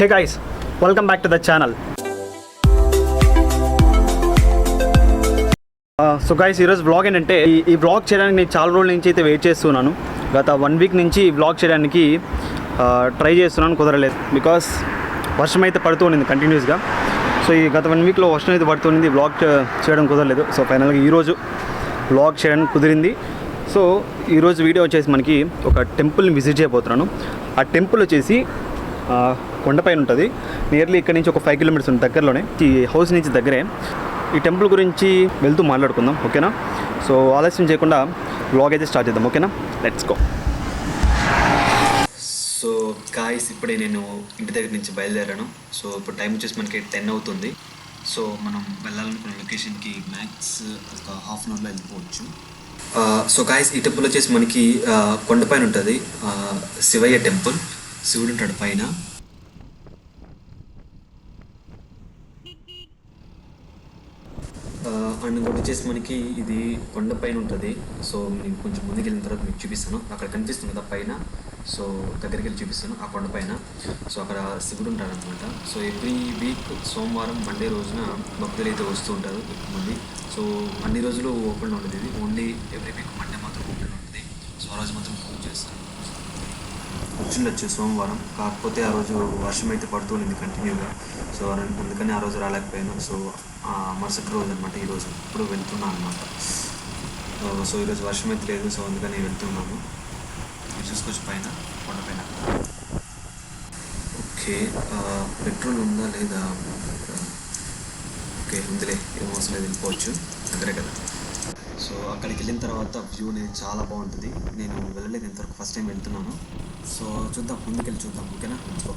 Hey guys, welcome back to the channel. So guys, ఈరోజు vlog ఏంటంటే ఈ vlog చేయడానికి నేను చాలా రోజుల నుంచి అయితే వెయిట్ చేస్తున్నాను. గత 1 వీక్ నుంచి ఈ వ్లాగ్ చేయడానికి ట్రై చేస్తున్నాను, కుదరలేదు. బికాస్ వర్షం అయితే పడుతూ ఉండింది కంటిన్యూస్గా. సో ఈ గత 1 వీక్లో వర్షం అయితే పడుతుంది, వ్లాగ్ చేయడం కుదరలేదు. సో ఫైనల్గా ఈరోజు వ్లాగ్ చేయడానికి కుదిరింది. సో ఈరోజు వీడియో వచ్చేసి మనకి ఒక టెంపుల్ని విజిట్ చేయబోతున్నాను. ఆ టెంపుల్ వచ్చేసి కొండపైన ఉంటుంది. నియర్లీ ఇక్కడ నుంచి ఒక 5 కిలోమీటర్స్ ఉంది, దగ్గరలోనే. ఈ హౌస్ నుంచి దగ్గరే. ఈ టెంపుల్ గురించి వెళ్తూ మాట్లాడుకుందాం, ఓకేనా? సో ఆలస్యం చేయకుండా వ్లాగ్ అయితే స్టార్ట్ చేద్దాం, ఓకేనా? Let's go. సో గాయ్స్, ఇప్పుడే నేను ఇంటి దగ్గర నుంచి బయలుదేరాను. సో ఇప్పుడు టైం వచ్చేసి మనకి 10 అవుతుంది. సో మనం వెళ్ళాలనుకున్న లొకేషన్కి మ్యాక్స్ ఒక హాఫ్ అన్ అవర్లో వెళ్ళిపోవచ్చు. సో గాయ్స్, ఈ టెంపుల్ వచ్చేసి మనకి కొండపైన ఉంటుంది. శివయ్య టెంపుల్, శివుడు ఉంటాడు పైన. అండ్ ఇంకోటి వచ్చేసి మనకి ఇది కొండపైన ఉంటుంది. సో నేను కొంచెం ముందుకు వెళ్ళిన తర్వాత మీకు చూపిస్తాను. అక్కడ కనిపిస్తుంది కదా పైన, సో దగ్గరికి వెళ్ళి చూపిస్తాను ఆ కొండపైన. సో అక్కడ శివుడు ఉంటాడు అనమాట. సో ఎవ్రీ వీక్ సోమవారం మండే రోజున భక్తులు అయితే వస్తూ ఉంటారు ఎక్కువ మంది. సో అన్ని రోజులు ఓపెన్ ఉంటుంది ఇది, ఓన్లీ ఎవ్రీ వీక్ మండే మాత్రం ఓపెన్ ఉంటుంది. సో ఆ రోజు మాత్రం పూజ చేస్తాను. వచ్చిండొచ్చు సోమవారం, కాకపోతే ఆ రోజు వర్షం అయితే పడుతూ ఉంది కంటిన్యూగా. సో అందుకని ఆ రోజు రాలేకపోయాను. సో మరుసటి రోజు అనమాట ఈరోజు, ఇప్పుడు వెళ్తున్నాను అనమాట. సో ఈరోజు వర్షం అయితే లేదు, సో అందుకని వెళ్తున్నాను. మీరు చూసుకోవచ్చు పైన కొండపైన. ఓకే, పెట్రోల్ ఉందా లేదా? ఓకే, ఉందిలే, ఏం అవసరం లేదు, వెళ్ళిపోవచ్చు, దగ్గరే కదా. సో అక్కడికి వెళ్ళిన తర్వాత వ్యూ అనేది చాలా బాగుంటుంది. నేను వెళ్ళలేదు ఇంతవరకు, ఫస్ట్ టైం వెళ్తున్నాను. సో చూద్దాం, ముందుకెళ్ళి చూద్దాం, ఓకేనా? వెళ్ళిపో.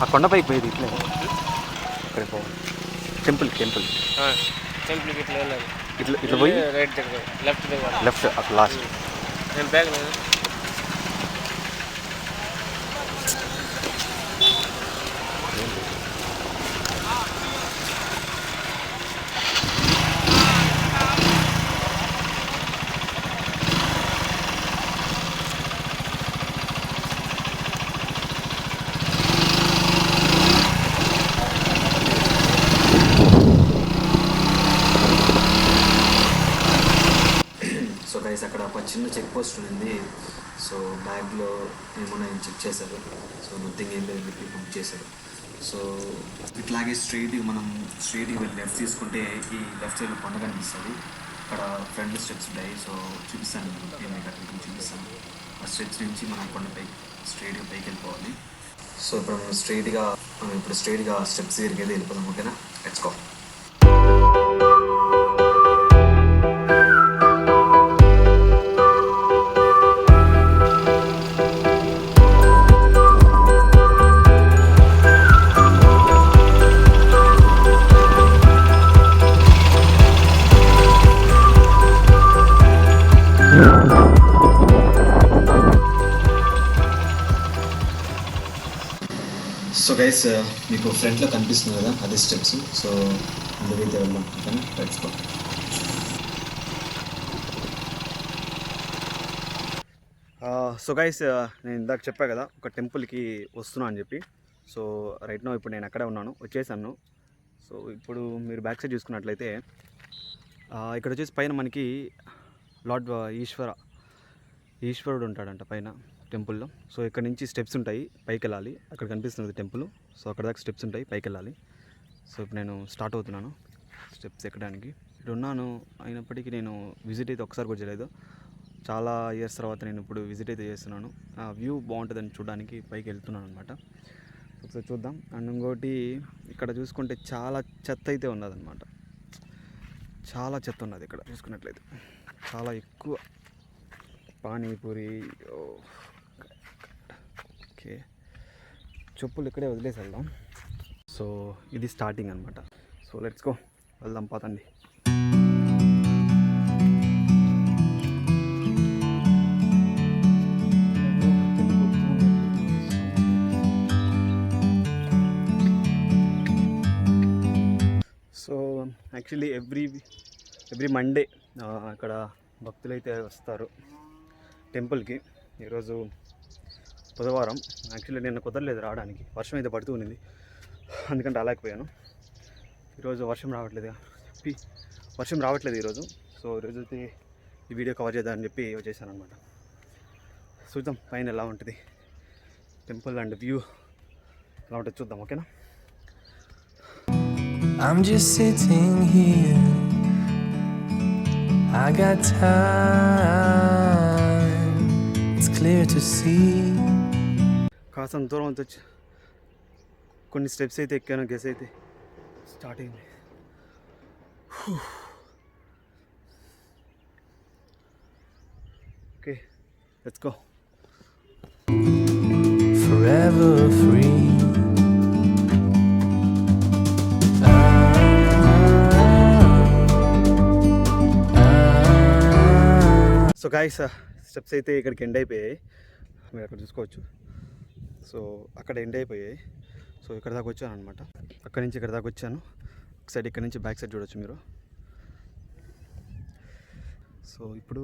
ఆ కొండపైకి పోయేది ఇట్లే, ఇక్కడ పోవాలి. టెంపుల్ టెంపుల్ ఇట్లా ఇట్లా పోయి రైట్ లెఫ్ట్ అక్కడ లాస్ట్. సో గైస్, అక్కడ ఒక చిన్న చెక్ పోస్ట్ ఉంది. సో బ్యాగ్లో ఏమన్నా చెక్ చేశారు. సో నథింగ్ ఏం లేదు, చెప్పి పంప్ చేశారు. సో ఇట్లాగే స్ట్రైట్గా వెళ్ళి లెఫ్ట్ తీసుకుంటే ఈ లెఫ్ట్ సైడ్లో కొండ కనిపిస్తుంది. అక్కడ ఫ్రంట్ స్టెప్స్ ఉంటాయి. సో చూపిస్తాను, నేను అక్కడికి చూపిస్తాను. ఆ స్టెప్స్ నుంచి మనం కొండపై స్ట్రైట్గా పైకి వెళ్ళిపోవాలి. సో ఇప్పుడు మనం స్ట్రైట్గా స్టెప్స్ దగ్గరికి అయితే వెళ్ళిపోదాం, ఓకేనా? Let's go. సో గైస్, మీకు ఫ్రంట్లో కనిపిస్తుంది కదా, అదే స్టెప్స్. సో అందుకైతే వెళ్దాం, ఓకేనా? Let's go. సో గైస్, నేను ఇందాక చెప్పా కదా ఒక టెంపుల్కి వస్తున్నా అని చెప్పి. సో రైట్ నో ఇప్పుడు నేను అక్కడే ఉన్నాను, వచ్చేసాను. సో ఇప్పుడు మీరు బ్యాక్ సైడ్ చూసుకున్నట్లయితే ఇక్కడ వచ్చేసి పైన మనకి లార్డ్ ఈశ్వరుడు ఉంటాడంట పైన టెంపుల్లో. సో ఇక్కడ నుంచి స్టెప్స్ ఉంటాయి, పైకి వెళ్ళాలి. అక్కడ కనిపిస్తుంది టెంపుల్. సో అక్కడ దాకా స్టెప్స్ ఉంటాయి, పైకి వెళ్ళాలి. సో ఇప్పుడు నేను స్టార్ట్ అవుతున్నాను స్టెప్స్ ఎక్కడానికి. ఇక్కడ ఉన్నాను, అయినప్పటికీ నేను విజిట్ అయితే ఒకసారి కూడా చేయలేదు. చాలా ఇయర్స్ తర్వాత నేను ఇప్పుడు విజిట్ అయితే చేస్తున్నాను. ఆ వ్యూ బాగుంటుందని చూడడానికి పైకి వెళ్తున్నాను అనమాట. ఒకసారి చూద్దాం. అండ్ ఇంకోటి, ఇక్కడ చూసుకుంటే చాలా చెత్త అయితే ఉన్నదన్నమాట. చాలా చెత్త ఉన్నది ఇక్కడ చూసుకున్నట్లయితే, చాలా ఎక్కువ. పానీపూరి, ఓకే, చెప్పులు ఇక్కడే వదిలేసి వెళ్దాం. సో ఇది స్టార్టింగ్ అనమాట. సో లెట్స్ గో, వెళ్దాం పదండి. సో యాక్చువల్లీ ఎవ్రీ మండే అక్కడ భక్తులైతే వస్తారు టెంపుల్కి. ఈరోజు బుధవారం. యాక్చువల్లీ నేను కుదరలేదు రావడానికి, వర్షం అయితే పడుతూ ఉన్నింది, అందుకంటే రాలేకపోయాను. ఈరోజు వర్షం రావట్లేదు ఈరోజు. సో ఈరోజు అయితే ఈ వీడియో కవర్ చేద్దామని చెప్పి వచ్చేసాను అనమాట. చూద్దాం పైన ఎలా ఉంటుంది టెంపుల్ అండ్ వ్యూ ఎలా ఉంటుంది చూద్దాం, ఓకేనా? I'm just sitting here, I got time, it's clear to see. కాస్త దూరం అంత వచ్చి కొన్ని స్టెప్స్ అయితే ఎక్కాను, గెస్ అయితే స్టార్ట్ అయింది. Okay, let's go. Forever free. So guys, steps అయితే ఇక్కడికి ఎండ్ అయిపోయాయి, మీరు అక్కడ చూసుకోవచ్చు. సో అక్కడ ఎండ్ అయిపోయాయి. సో ఇక్కడ దాకా వచ్చాను అనమాట. అక్కడి నుంచి ఇక్కడ దాకా వచ్చాను. ఒక సైడ్ ఇక్కడ నుంచి బ్యాక్ సైడ్ చూడవచ్చు మీరు. సో ఇప్పుడు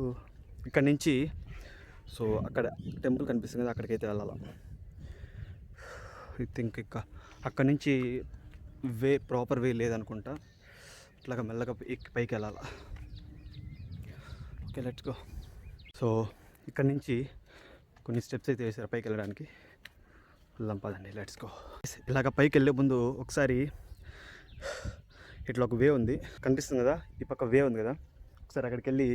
ఇక్కడ నుంచి సో అక్కడ టెంపుల్ కనిపిస్తుంది కదా, అక్కడికైతే వెళ్ళాలి. ఐ థింక్ అక్కడి నుంచి ప్రాపర్ వే లేదనుకుంటా, ఇట్లాగా మెల్లగా పైకి వెళ్ళాలి. Okay, let's go. సో ఇక్కడ నుంచి కొన్ని స్టెప్స్ అయితే వేసారు పైకి వెళ్ళడానికి. వెళ్దాం పదండి, లెట్స్ గో. ఇలాగ పైకి వెళ్ళే ముందు ఒకసారి ఇట్లా ఒక వే ఉంది కనిపిస్తుంది కదా, ఈ పక్క వే ఉంది కదా, ఒకసారి అక్కడికి వెళ్ళి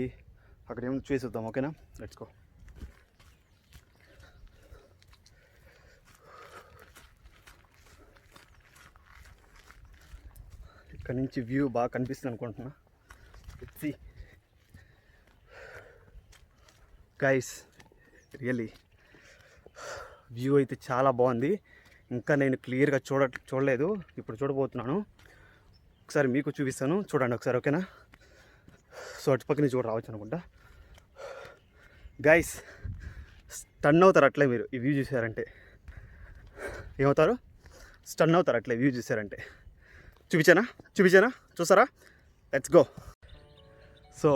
అక్కడ ఏమో చూసేద్దాం, ఓకేనా? Let's go. ఇక్కడ నుంచి వ్యూ బాగా కనిపిస్తుంది అనుకుంటున్నా. సి గైస్, రియల్లీ వ్యూ అయితే చాలా బాగుంది. ఇంకా నేను క్లియర్గా చూడలేదు, ఇప్పుడు చూడబోతున్నాను. ఒకసారి మీకు చూపిస్తాను, చూడండి ఒకసారి, ఓకేనా? సో అటుపక్క నుంచి కూడా రావచ్చు అనుకుంటా. గైస్, స్టన్ అవుతారు అట్లే మీరు ఈ వ్యూ చూసారంటే. ఏమవుతారు? స్టన్ అవుతారు అట్లే వ్యూ చూసారంటే. చూపించానా చూసారా? Let's go. సో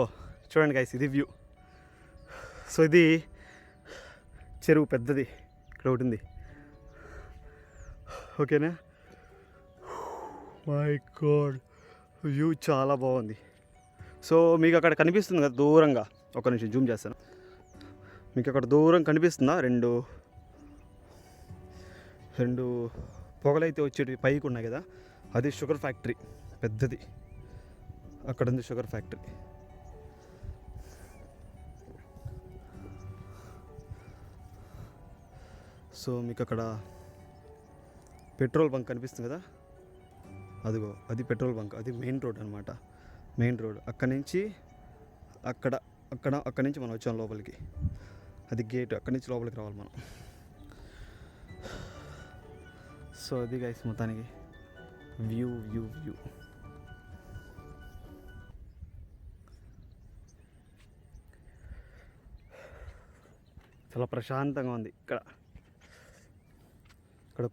చూడండి గైస్, ఇది వ్యూ. సో ఇది చెరువు పెద్దది ఇక్కడ ఒకటి ఉంది, ఓకేనా? మై గాడ్, వ్యూ చాలా బాగుంది. సో మీకు అక్కడ కనిపిస్తుంది కదా దూరంగా, ఒక నిమిషం జూమ్ చేస్తాను. మీకు అక్కడ దూరం కనిపిస్తుందా? రెండు పొగలైతే వచ్చేటివి పైకి ఉన్నాయి కదా, అది షుగర్ ఫ్యాక్టరీ పెద్దది, అక్కడ ఉంది షుగర్ ఫ్యాక్టరీ. సో మీకు అక్కడ పెట్రోల్ బంక్ కనిపిస్తుంది కదా, అదిగో అది పెట్రోల్ బంక్, అది మెయిన్ రోడ్ అనమాట. మెయిన్ రోడ్ అక్కడి నుంచి అక్కడి నుంచి మనం వచ్చాం లోపలికి, అది గేట్, అక్కడి నుంచి లోపలికి రావాలి మనం. సో అది గైస్ మొత్తానికి వ్యూ. చాలా ప్రశాంతంగా ఉంది ఇక్కడ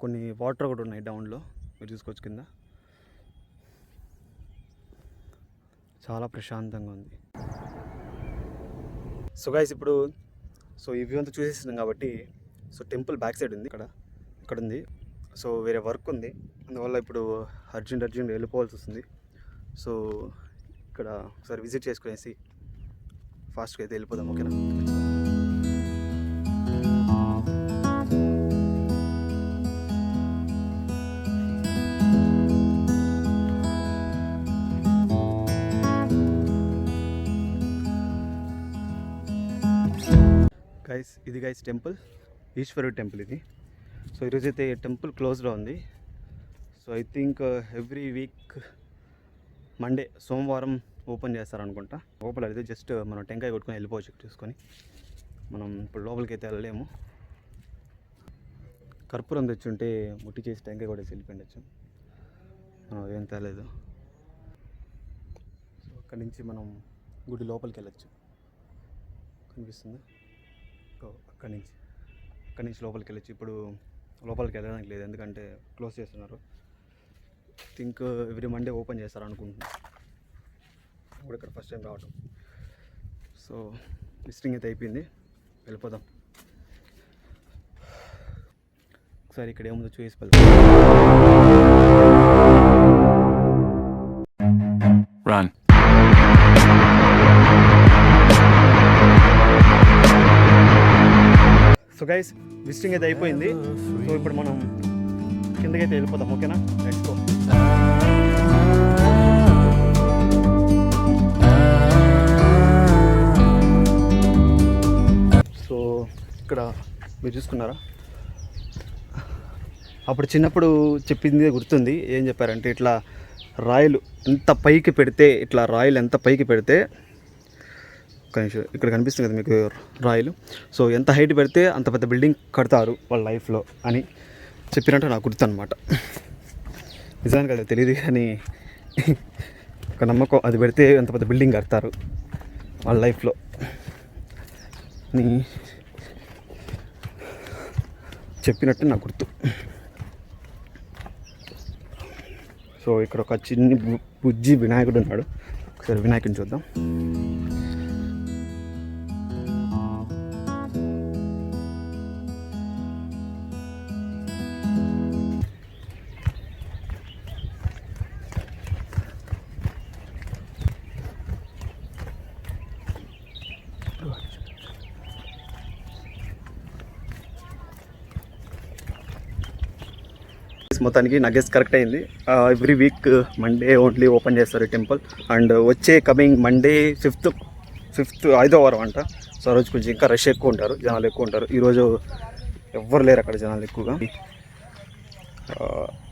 కొన్ని వాటర్ కూడా ఉన్నాయి డౌన్లో, మీరు చూసుకోవచ్చు కింద. చాలా ప్రశాంతంగా ఉంది. సో గైస్, ఇప్పుడు ఈ వ్యూ అంతా చూసేస్తున్నాం కాబట్టి, సో టెంపుల్ బ్యాక్ సైడ్ ఉంది, ఇక్కడ ఉంది. సో వేరే వర్క్ ఉంది, అందువల్ల ఇప్పుడు అర్జెంట్ వెళ్ళిపోవాల్సి వస్తుంది. సో ఇక్కడ ఒకసారి విజిట్ చేసుకునేసి ఫాస్ట్గా అయితే వెళ్ళిపోదాం, ఓకేనా? ఇది గైస్ టెంపుల్, ఈశ్వరుడు టెంపుల్ ఇది. సో ఈరోజు అయితే టెంపుల్ క్లోజ్లో ఉంది. So I think every week Monday సోమవారం ఓపెన్ చేస్తారనుకుంటా. లోపల అయితే జస్ట్ మనం టెంకాయ కొట్టుకొని వెళ్ళిపోవచ్చు చూసుకొని. మనం ఇప్పుడు లోపలికి అయితే వెళ్ళలేము. కర్పూరం తెచ్చుంటే ముట్టి చేసి టెంకాయ కొట్టేసి వెళ్ళిపోయిండొచ్చు. ఏం తేలేదు. సో అక్కడి నుంచి మనం గుడి లోపలికి వెళ్ళచ్చు. కనిపిస్తుంది. సో అక్కడి నుంచి లోపలికి వెళ్ళచ్చు. ఇప్పుడు లోపలికి వెళ్ళడానికి లేదు, ఎందుకంటే క్లోజ్ చేస్తున్నారు. థింక్ ఎవ్రీ మండే ఓపెన్ చేస్తారు అనుకుంటున్నాను. ఇప్పుడు ఇక్కడ ఫస్ట్ టైం రావటం. సో విజిటింగ్ అయితే అయిపోయింది, వెళ్ళిపోదాం. ఒకసారి ఇక్కడ ఏముందో చూసి వెళ్తాం. Run. సో గైస్, విజిటింగ్ అయితే అయిపోయింది. సో ఇప్పుడు మనం కిందకైతే వెళ్ళిపోతాం. ఓకేనా, లెట్స్ గో. సో ఇక్కడ మీరు చూసుకున్నారా, అప్పుడు చిన్నప్పుడు చెప్పింది గుర్తుంది. ఏం చెప్పారంటే ఇట్లా రాయలు ఎంత పైకి పెడితే ఇక్కడ కనిపిస్తుంది కదా మీకు రాయలు. సో ఎంత హైట్ పెడితే అంత పెద్ద బిల్డింగ్ కడతారు వాళ్ళ లైఫ్లో అని చెప్పినట్టు నాకు గుర్తు అనమాట. నిజానికి అది తెలియదు, కానీ ఒక నమ్మకం, అది పెడితే అంత పెద్ద బిల్డింగ్ కడతారు వాళ్ళ లైఫ్లో అని చెప్పినట్టు నాకు గుర్తు. సో ఇక్కడ ఒక చిన్ని బుజ్జి వినాయకుడు ఉన్నాడు. ఒకసారి వినాయకుడిని చూద్దాం. మొత్తానికి నా గెస్ కరెక్ట్ అయింది. Every week Monday only open చేస్తారు టెంపుల్. అండ్ వచ్చే కమింగ్ మండే ఫిఫ్త్ 5వ వారం అంట. సో ఆ రోజు కొంచెం ఇంకా రష్ ఎక్కువ ఉంటారు, జనాలు ఎక్కువ ఉంటారు. ఈరోజు ఎవ్వరు లేరు అక్కడ, జనాలు ఎక్కువగా.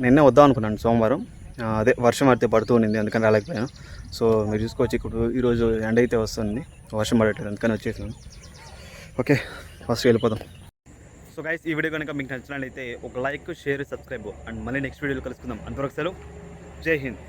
నిన్నే వద్దాం అనుకున్నాను సోమవారం, అదే వర్షం అయితే పడుతూ ఉండింది, అందుకని రాలేకపోయాను. సో మీరు చూసుకోవచ్చు, ఇప్పుడు ఈరోజు ఎండ అయితే వస్తుంది, వర్షం పడట్లేదు, అందుకని వచ్చేసాను. ఓకే, ఫస్ట్ వెళ్ళిపోదాం. సో గైస్, ఈ వీడియో కనుక మీకు నచ్చినట్లయితే ఒక లైక్, షేర్, సబ్స్క్రైబ్, అండ్ మళ్ళీ నెక్స్ట్ వీడియోలో కలుసుకుందాం. అంతవరకు సెలవు, జై హింద్.